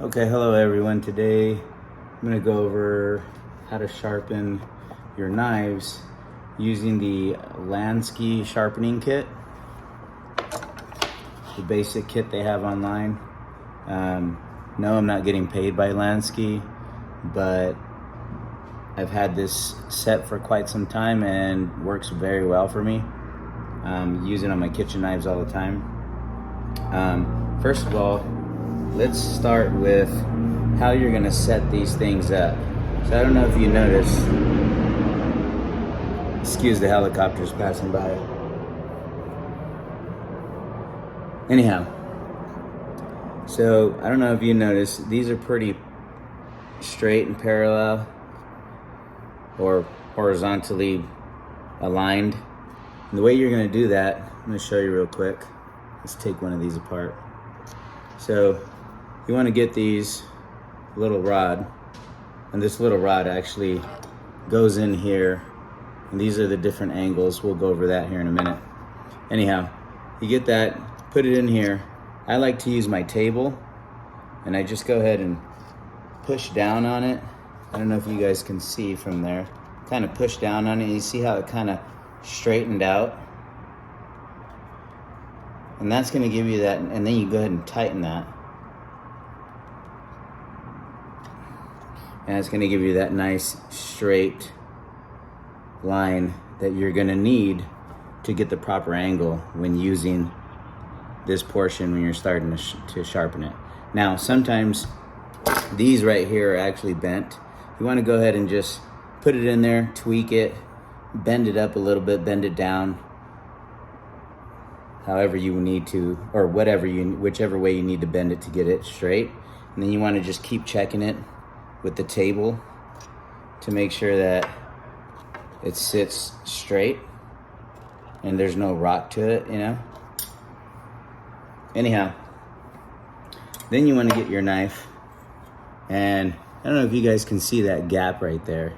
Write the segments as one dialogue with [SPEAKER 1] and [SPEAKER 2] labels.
[SPEAKER 1] Okay, hello everyone. Today I'm going to go over how to sharpen your knives using the Lansky sharpening kit, the basic kit they have online. No, I'm not getting paid by Lansky, but I've had this set for quite some time and works very well for me. Use it on my kitchen knives all the time. First of all, let's start with how you're gonna set these things up. So I don't know if you noticed, excuse the helicopters passing by. Anyhow, so I don't know if you noticed, these are pretty straight and parallel or horizontally aligned. And the way you're gonna do that, I'm gonna show you real quick. Let's take one of these apart. So you want to get these little rod, and this little rod actually goes in here, and these are the different angles. We'll go over that here in a minute. Anyhow, you get that, put it in here. I like to use my table, and I just go ahead and push down on it. I don't know if you guys can see from there. Kind of push down on it, and you see how it kind of straightened out? And that's going to give you that, and then you go ahead and tighten that. And it's going to give you that nice straight line that you're going to need to get the proper angle when using this portion when you're starting to sharpen it. Now, sometimes these right here are actually bent. You want to go ahead and just put it in there, tweak it, bend it up a little bit, bend it down, however you need to, or whichever way you need to bend it to get it straight. And then you want to just keep checking it with the table to make sure that it sits straight and there's no rock to it, you know. Anyhow, then you want to get your knife, and I don't know if you guys can see that gap right there,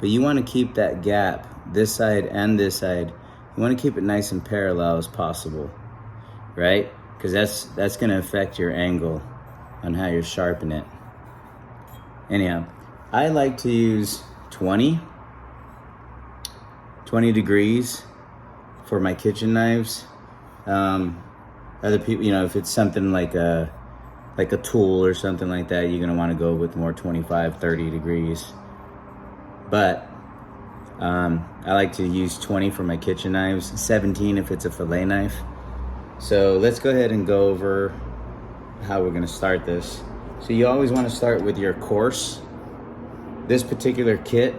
[SPEAKER 1] but you want to keep that gap, this side and this side, you want to keep it nice and parallel as possible, right? Because that's going to affect your angle on how you're sharpening it. Anyhow, I like to use 20 degrees for my kitchen knives. Other people, you know, if it's something like a tool or something like that, you're going to want to go with more 25, 30 degrees. But I like to use 20 for my kitchen knives, 17 if it's a fillet knife. So let's go ahead and go over how we're going to start this. So you always want to start with your coarse. This particular kit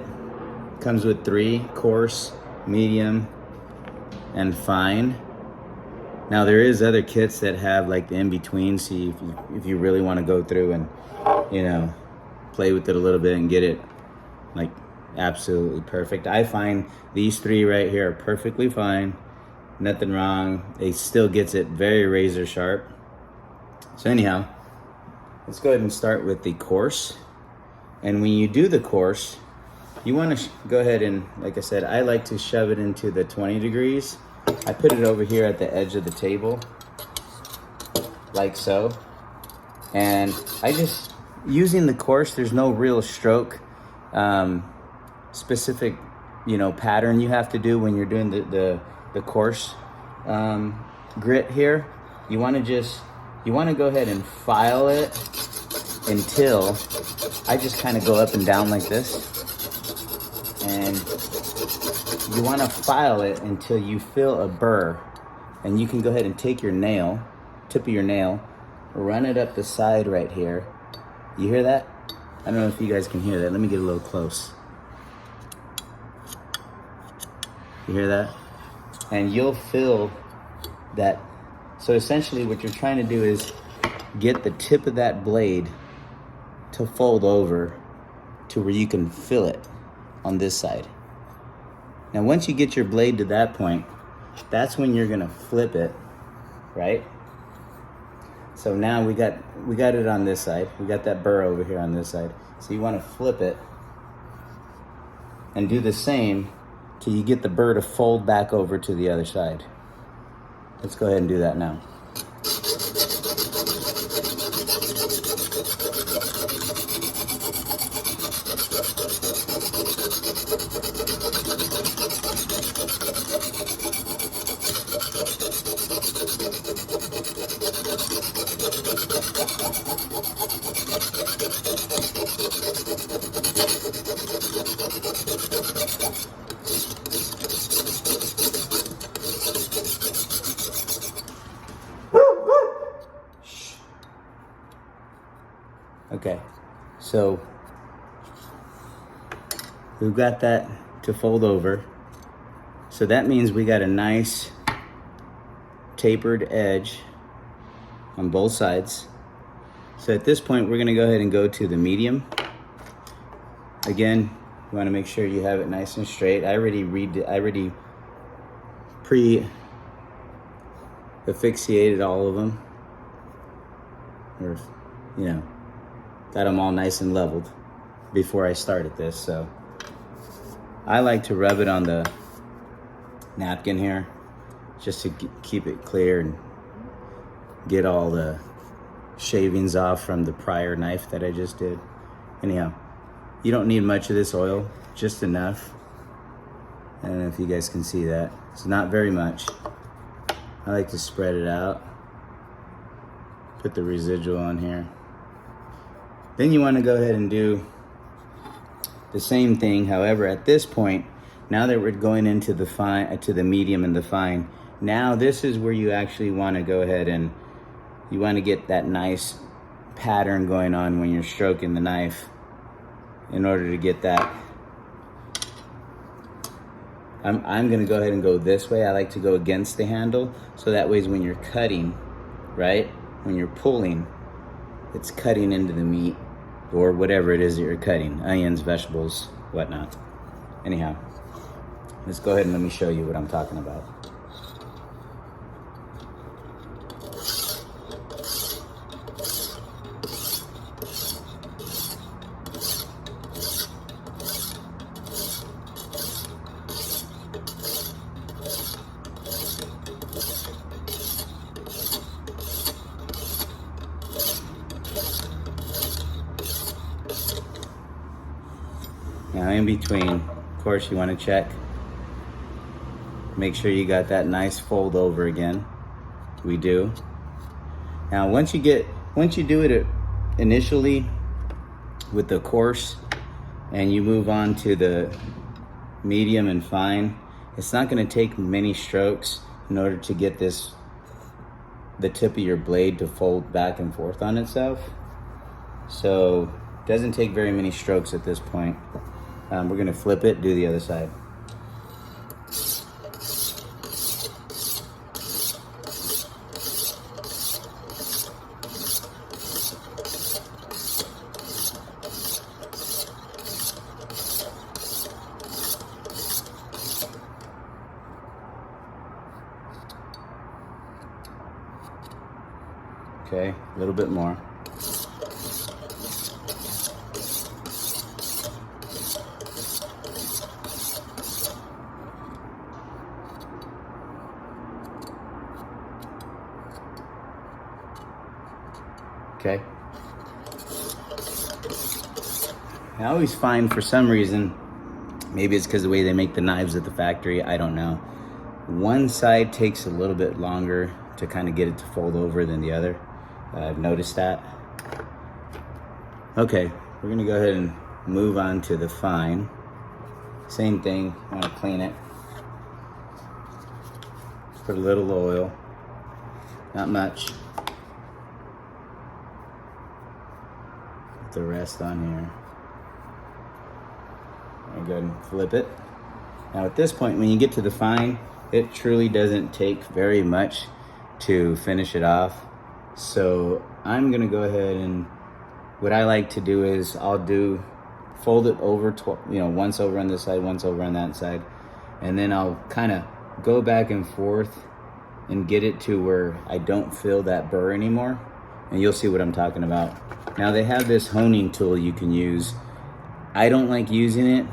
[SPEAKER 1] comes with 3: coarse, medium, and fine. Now there is other kits that have like the in-between, see if you really want to go through and, you know, play with it a little bit and get it like absolutely perfect. I find these 3 right here are perfectly fine, nothing wrong. It still gets it very razor sharp. So anyhow, let's go ahead and start with the coarse. And when you do the coarse, you want to go ahead and, like I said, I like to shove it into the 20 degrees. I put it over here at the edge of the table, like so. And I just, using the coarse, there's no real stroke specific, you know, pattern you have to do when you're doing the coarse grit here. You want to go ahead and file it until, I just kind of go up and down like this, and you want to file it until you feel a burr. And you can go ahead and take your nail, tip of your nail, run it up the side right here. You hear that? I don't know if you guys can hear that. Let me get a little close. You hear that? And you'll feel that. So essentially what you're trying to do is get the tip of that blade to fold over to where you can feel it on this side. Now once you get your blade to that point, that's when you're gonna flip it, right? So now we got it on this side. We got that burr over here on this side. So you wanna flip it and do the same till you get the burr to fold back over to the other side. Let's go ahead and do that now. Okay, so we've got that to fold over. So that means we got a nice tapered edge on both sides. So at this point, we're gonna go ahead and go to the medium. Again, you wanna make sure you have it nice and straight. I already pre-asphyxiated all of them. Or, you know, got them all nice and leveled before I started this. So I like to rub it on the napkin here just to keep it clear and get all the shavings off from the prior knife that I just did. Anyhow, you don't need much of this oil, just enough. I don't know if you guys can see that. It's not very much. I like to spread it out. Put the residual on here. Then you want to go ahead and do the same thing. However, at this point, now that we're going into the fine, to the medium and the fine, now this is where you actually want to go ahead and you want to get that nice pattern going on when you're stroking the knife. In order to get that, I'm going to go ahead and go this way. I like to go against the handle, so that way when you're cutting, right, when you're pulling, it's cutting into the meat or whatever it is that you're cutting, onions, vegetables, whatnot. Anyhow, let's go ahead and let me show you what I'm talking about. Now in between, of course, you want to check. Make sure you got that nice fold over again. We do. Now once you do it initially with the coarse and you move on to the medium and fine, it's not going to take many strokes in order to get the tip of your blade to fold back and forth on itself. So it doesn't take very many strokes at this point. We're going to flip it, do the other side. Okay, a little bit more. Okay. I always find, for some reason, maybe it's because the way they make the knives at the factory, I don't know, one side takes a little bit longer to kind of get it to fold over than the other. I've noticed that. Okay, we're gonna go ahead and move on to the fine. Same thing, I want to clean it. Put a little oil, not much. Put the rest on here. And go ahead and flip it. Now at this point, when you get to the fine, it truly doesn't take very much to finish it off. So I'm gonna go ahead and what I like to do is I'll fold it over, once over on this side, once over on that side, and then I'll kind of go back and forth and get it to where I don't feel that burr anymore, and you'll see what I'm talking about. Now they have this honing tool you can use. I don't like using it.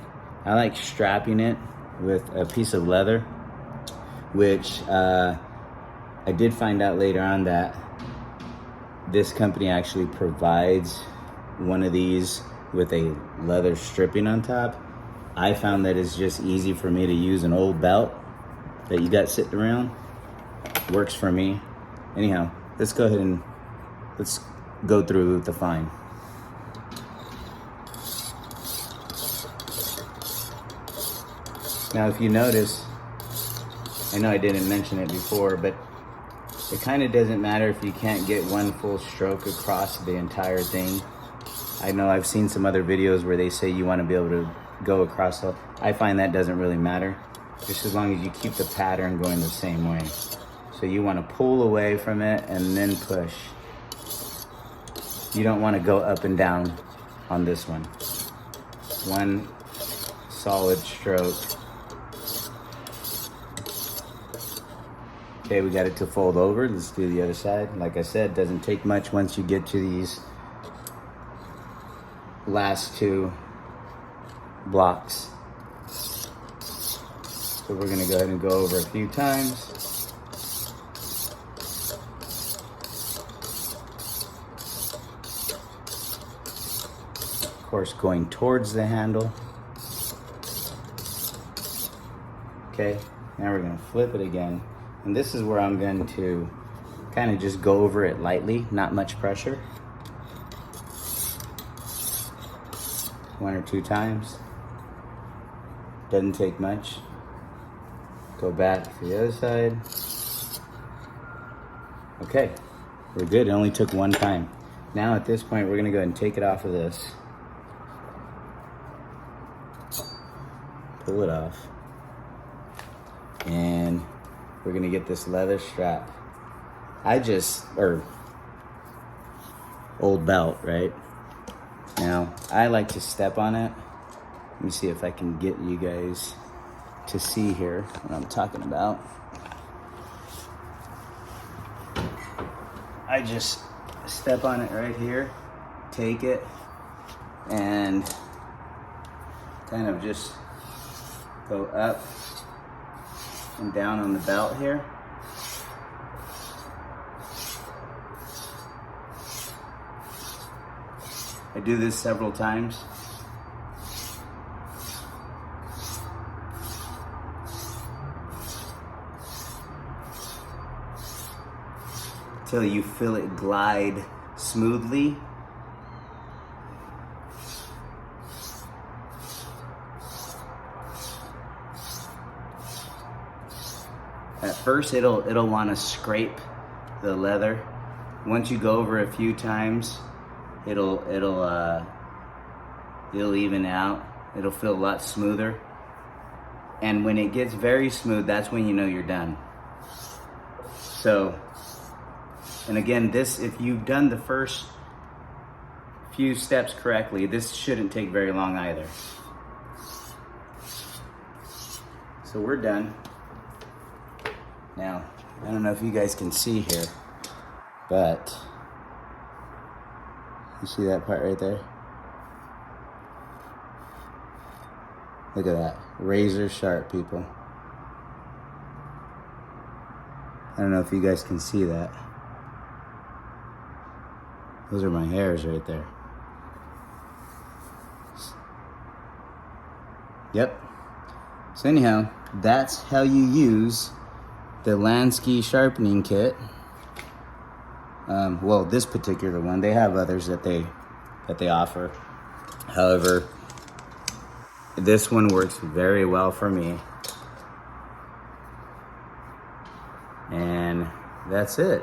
[SPEAKER 1] I like strapping it with a piece of leather, which I did find out later on that this company actually provides one of these with a leather stripping on top. I found that it's just easy for me to use an old belt that you got sitting around. Works for me. Anyhow, let's go ahead and let's go through the fine. Now if you notice, I know I didn't mention it before, but it kind of doesn't matter if you can't get one full stroke across the entire thing. I know I've seen some other videos where they say you want to be able to go across the, I find that doesn't really matter, just as long as you keep the pattern going the same way. So you want to pull away from it and then push. You don't want to go up and down on this one. One solid stroke. Okay, we got it to fold over. Let's do the other side. Like I said, it doesn't take much once you get to these last two blocks. So we're gonna go ahead and go over a few times. Of course, going towards the handle. Okay, now we're gonna flip it again. And this is where I'm going to kind of just go over it lightly, not much pressure. 1 or 2 times. Doesn't take much. Go back to the other side. Okay, we're good. It only took 1 time. Now at this point, we're gonna go ahead and take it off of this. Pull it off. And we're gonna get this leather strap. Old belt, right? Now, I like to step on it. Let me see if I can get you guys to see here what I'm talking about. I just step on it right here, take it, and kind of just go up and down on the belt here. I do this several times. Till you feel it glide smoothly. At first it'll want to scrape the leather. Once you go over a few times, it'll even out. It'll feel a lot smoother. And when it gets very smooth, that's when you know you're done. So, and again, this, if you've done the first few steps correctly, this shouldn't take very long either. So we're done. Now, I don't know if you guys can see here, but you see that part right there? Look at that, razor sharp, people. I don't know if you guys can see that. Those are my hairs right there. Yep. So anyhow, that's how you use the Lansky sharpening kit. Well, this particular one, they have others that they offer. However, this one works very well for me. And that's it.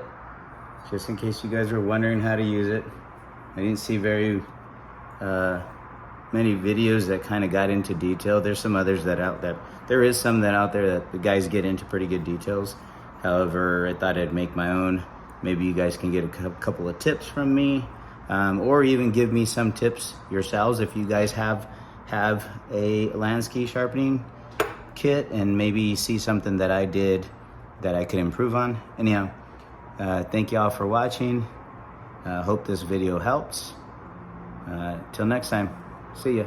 [SPEAKER 1] Just in case you guys were wondering how to use it. I didn't see very many videos that kind of got into detail. There's some others there is some that out there that the guys get into pretty good details. However, I thought I'd make my own. Maybe you guys can get a couple of tips from me, or even give me some tips yourselves if you guys have a Lansky sharpening kit and maybe see something that I did that I could improve on. Anyhow, thank y'all for watching. Hope this video helps. Till next time, see ya.